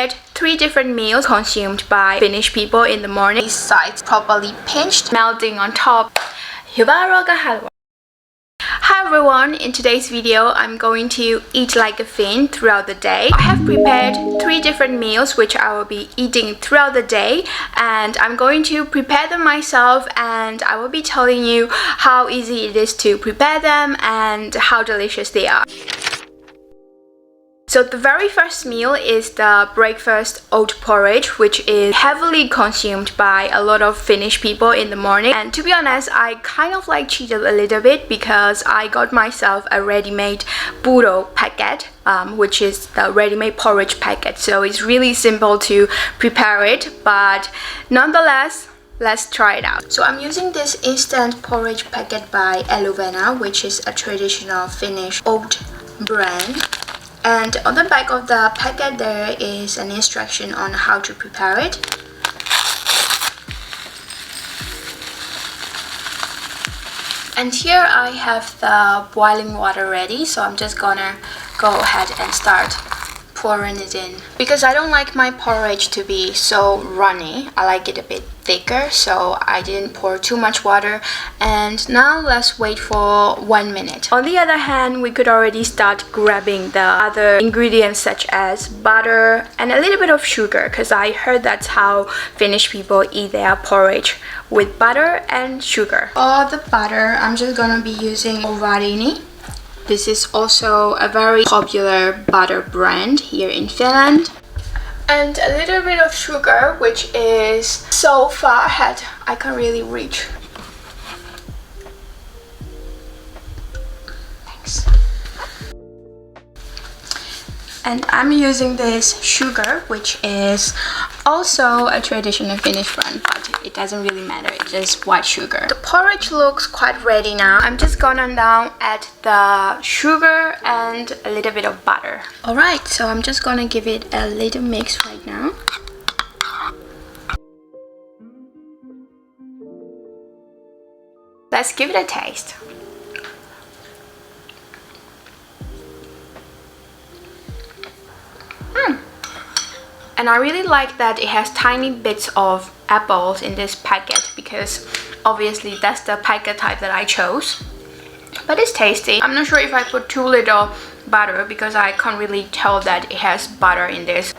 3 different meals consumed by Finnish people in the morning. These sides properly pinched, melting on top. Hi everyone, in today's video I'm going to eat like a Finn throughout the day. I have prepared 3 different meals which I will be eating throughout the day, and I'm going to prepare them myself, and I will be telling you how easy it is to prepare them and how delicious they are. So the very first meal is the breakfast oat porridge, which is heavily consumed by a lot of Finnish people in the morning. And to be honest, I kind of like cheated a little bit because I got myself a ready-made puro packet, which is the ready-made porridge packet. So it's really simple to prepare it, but nonetheless, let's try it out. So I'm using this instant porridge packet by Ihana, which is a traditional Finnish oat brand. And on the back of the packet there is an instruction on how to prepare it. And here I have the boiling water ready, so I'm just gonna go ahead and start pouring it in. Because I don't like my porridge to be so runny, I like it a bit thicker, so I didn't pour too much water. And now let's wait for 1 minute. On the other hand, we could already start grabbing the other ingredients such as butter and a little bit of sugar, because I heard that's how Finnish people eat their porridge, with butter and sugar. For the butter, I'm just gonna be using Ovarini. This is also a very popular butter brand here in Finland. And a little bit of sugar, which is so far ahead I can't really reach. Thanks. And I'm using this sugar, which is also a traditional Finnish brand, but it doesn't really matter, it's just white sugar. The porridge looks quite ready now. I'm just gonna now add the sugar and a little bit of butter. Alright, so I'm just gonna give it a little mix right now. Let's give it a taste. And I really like that it has tiny bits of apples in this packet, because obviously that's the packet type that I chose. But it's tasty. I'm not sure if I put too little butter because I can't really tell that it has butter in this.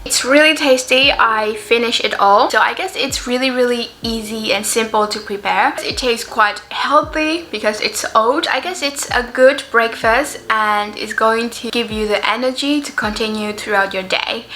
It's really tasty. I finished it all. So I guess it's really easy and simple to prepare. It tastes quite healthy because it's oat. I guess it's a good breakfast and it's going to give you the energy to continue throughout your day.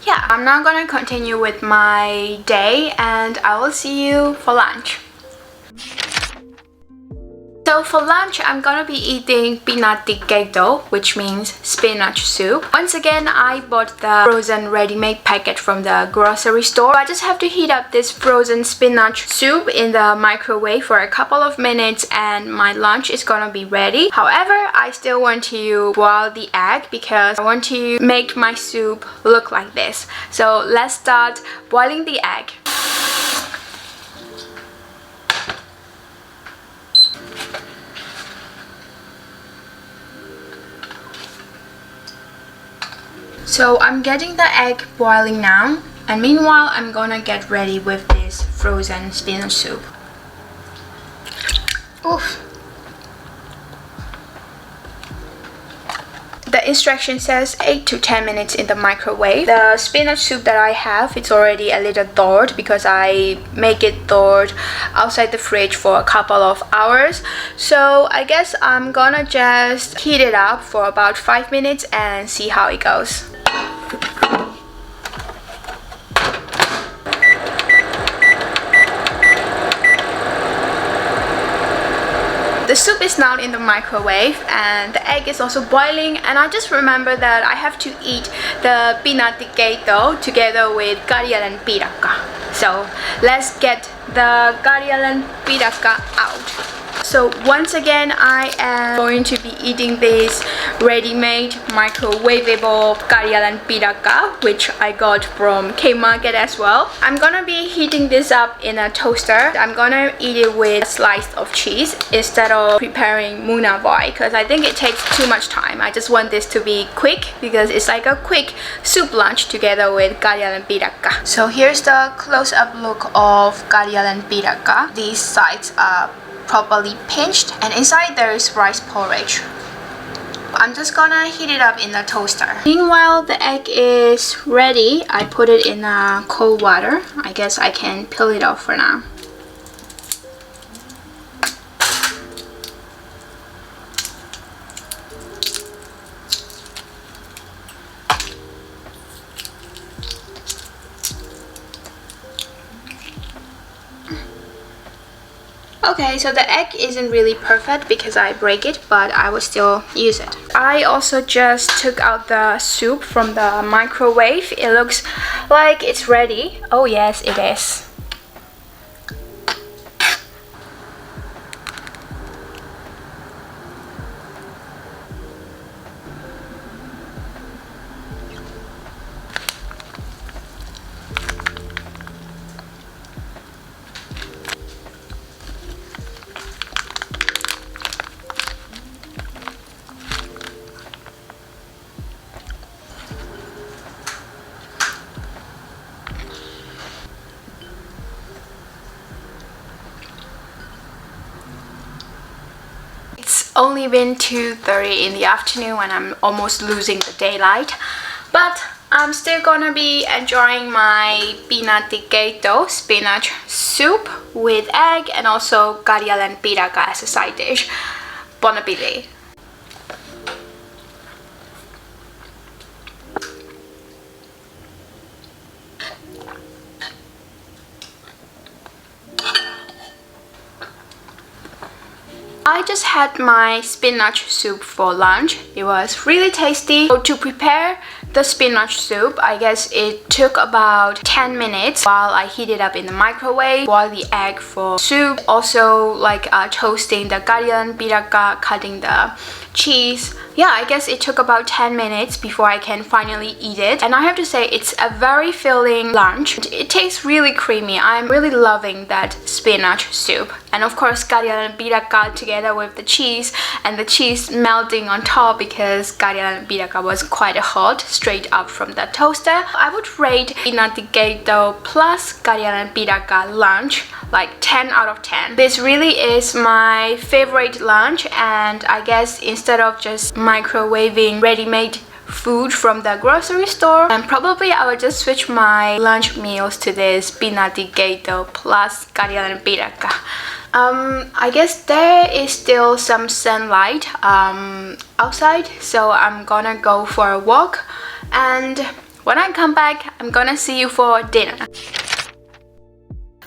Yeah, I'm now gonna continue with my day and I will see you for lunch. So for lunch, I'm gonna be eating pinati-keito, which means spinach soup. Once again, I bought the frozen ready-made packet from the grocery store. I just have to heat up this frozen spinach soup in the microwave for a couple of minutes and my lunch is gonna be ready. However, I still want to boil the egg because I want to make my soup look like this. So let's start boiling the egg. So I'm getting the egg boiling now, and meanwhile I'm gonna get ready with this frozen spinach soup. Oof. The instruction says 8 to 10 minutes in the microwave. The spinach soup that I have, it's already a little thawed because I make it thawed outside the fridge for a couple of hours. So I guess I'm gonna just heat it up for about 5 minutes and see how it goes. The soup is now in the microwave and the egg is also boiling, and I just remember that I have to eat the pinati-keito together with karjalan piirakka. So let's get the karjalan piirakka out. So once again, I am going to be eating this ready-made microwavable karialan piraka, which I got from K-Market as well. I'm gonna be heating this up in a toaster. I'm gonna eat it with a slice of cheese instead of preparing muna voi, because I think it takes too much time. I just want this to be quick because it's like a quick soup lunch together with karialan piraka. So here's the close-up look of karialan piraka. These sides are properly pinched, and inside there is rice porridge. I'm just gonna heat it up in the toaster. Meanwhile, the egg is ready. I put it in cold water. I guess I can peel it off for now. Okay, so the egg isn't really perfect because I break it, but I will still use it. I also just took out the soup from the microwave. It looks like it's ready. Oh yes, it is. It's only been 2:30 in the afternoon when I'm almost losing the daylight, but I'm still gonna be enjoying my pinatigato spinach soup with egg and also karialan piraka as a side dish. Bon appetit! I just had my spinach soup for lunch. It was really tasty. So to prepare the spinach soup, I guess it took about 10 minutes while I heat it up in the microwave, boil the egg for soup, also like toasting the karialan piraka, cutting the cheese. Yeah, I guess it took about 10 minutes before I can finally eat it. And I have to say, it's a very filling lunch. It tastes really creamy. I'm really loving that spinach soup. And of course, karialan piraka together with the cheese, and the cheese melting on top because karialan piraka was quite hot straight up from the toaster. I would rate pinatigato plus karialan piraka lunch like 10 out of 10. This really is my favorite lunch, and I guess instead of just microwaving ready-made food from the grocery store, and probably I would just switch my lunch meals to this pinatigato plus karialan piraka. I guess there is still some sunlight outside, so I'm gonna go for a walk, and when I come back, I'm gonna see you for dinner.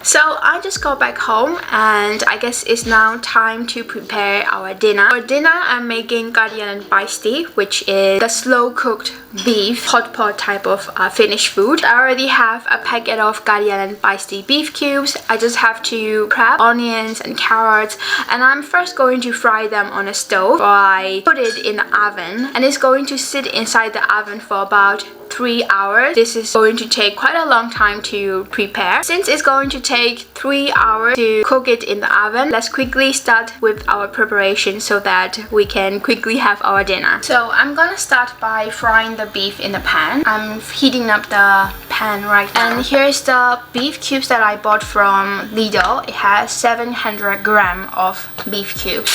So I just got back home, and I guess it's now time to prepare our dinner. For dinner, I'm making karialan paisti, which is the slow-cooked beef hot pot type of Finnish food. I already have a packet of karialan paisti beef cubes. I just have to prep onions and carrots, and I'm first going to fry them on a stove. So I put it in the oven, and it's going to sit inside the oven for about 3 hours. This is going to take quite a long time to prepare. Since it's going to take 3 hours to cook it in the oven, let's quickly start with our preparation so that we can quickly have our dinner. So I'm gonna start by frying the beef in the pan. I'm heating up the pan right now. And here's the beef cubes that I bought from Lidl. It has 700 grams of beef cubes.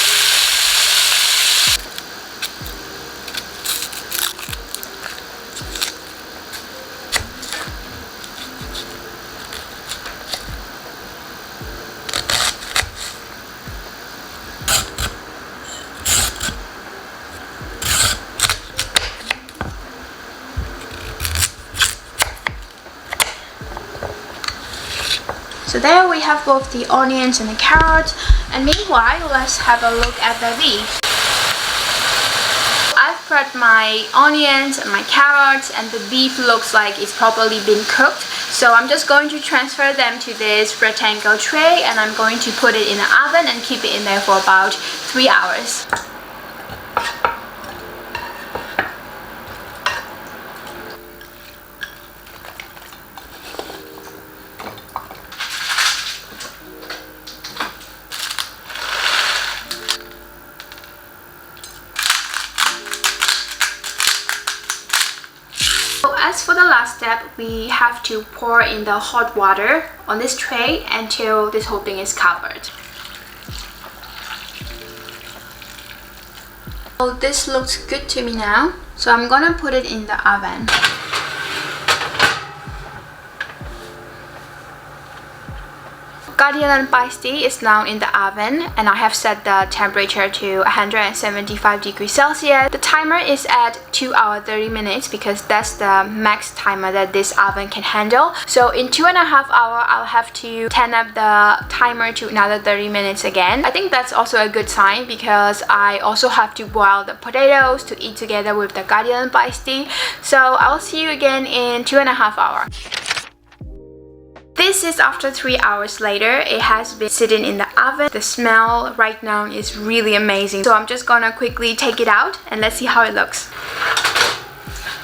So there we have both the onions and the carrots, and meanwhile let's have a look at the beef. I've prepped my onions and my carrots, and the beef looks like it's properly been cooked. So I'm just going to transfer them to this rectangle tray, and I'm going to put it in the oven and keep it in there for about 3 hours. As for the last step, we have to pour in the hot water on this tray until this whole thing is covered. So this looks good to me now, so I'm gonna put it in the oven. Garlic paiste is now in the oven, and I have set the temperature to 175 degrees Celsius. The timer is at 2 hours 30 minutes because that's the max timer that this oven can handle. So in 2.5 hours, I'll have to turn up the timer to another 30 minutes again. I think that's also a good sign because I also have to boil the potatoes to eat together with the garlic paiste. So I'll see you again in 2.5 hours. This is after 3 hours later. It has been sitting in the oven. The smell right now is really amazing. So I'm just gonna quickly take it out and let's see how it looks.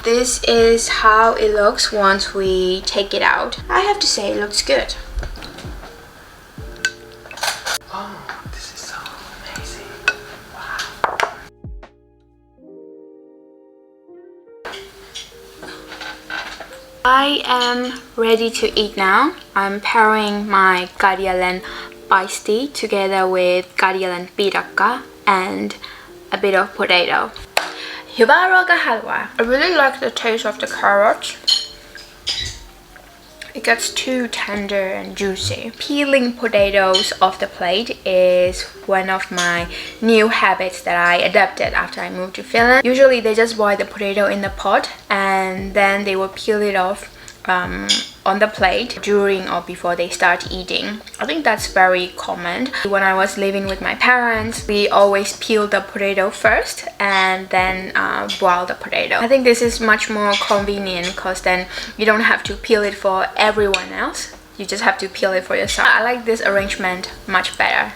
This is how it looks once we take it out. I have to say it looks good. Oh, this is so amazing. Wow. I am ready to eat now. I'm pairing my garlic paiste together with garlic pirakka and a bit of potato. Hibaroga halwa. I really like the taste of the carrots. It gets too tender and juicy. Peeling potatoes off the plate is one of my new habits that I adopted after I moved to Finland. Usually they just boil the potato in the pot and then they will peel it off on the plate during or before they start eating. I think that's very common. When I was living with my parents, we always peel the potato first and then boil the potato. I think this is much more convenient because then you don't have to peel it for everyone else. You just have to peel it for yourself. I like this arrangement much better.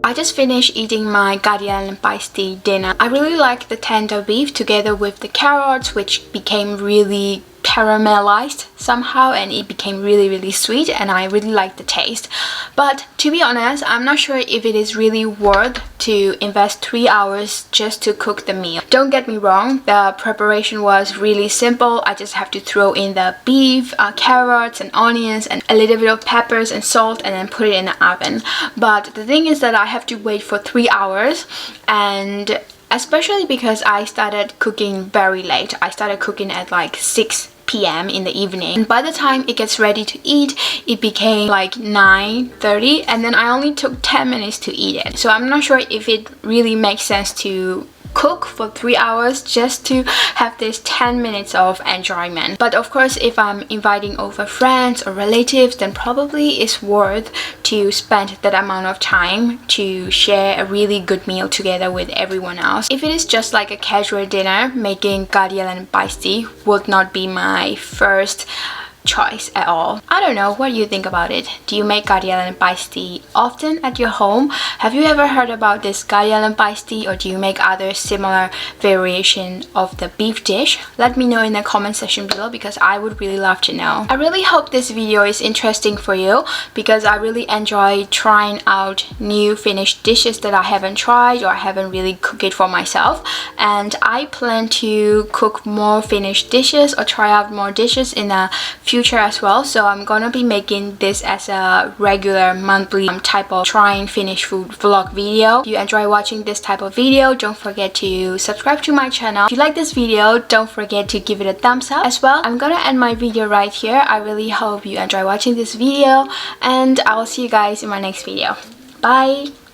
I just finished eating my garlic paiste dinner. I really like the tender beef together with the carrots, which became really caramelized somehow, and it became really sweet, and I really like the taste. But to be honest, I'm not sure if it is really worth to invest 3 hours just to cook the meal. Don't get me wrong, the preparation was really simple. I just have to throw in the beef, carrots and onions and a little bit of peppers and salt and then put it in the oven. But the thing is that I have to wait for 3 hours, and especially because I started cooking very late. I started cooking at like 6 p.m. in the evening, and by the time it gets ready to eat, it became like 9:30, and then I only took 10 minutes to eat it. So I'm not sure if it really makes sense to cook for 3 hours just to have this 10 minutes of enjoyment. But of course, if I'm inviting over friends or relatives, then probably it's worth to spend that amount of time to share a really good meal together with everyone else. If it is just like a casual dinner, making garlic paiste would not be my first choice at all. I don't know, what do you think about it? Do you make garlic paiste often at your home? Have you ever heard about this garlic paiste, or do you make other similar variation of the beef dish? Let me know in the comment section below because I would really love to know. I really hope this video is interesting for you because I really enjoy trying out new Finnish dishes that I haven't tried or I haven't really cooked it for myself, and I plan to cook more Finnish dishes or try out more dishes in the future as well. So I'm gonna be making this as a regular monthly type of trying Finnish food vlog video. If you enjoy watching this type of video, don't forget to subscribe to my channel. If you like this video, don't forget to give it a thumbs up as well. I'm gonna end my video right here. I really hope you enjoy watching this video, and I will see you guys in my next video. Bye!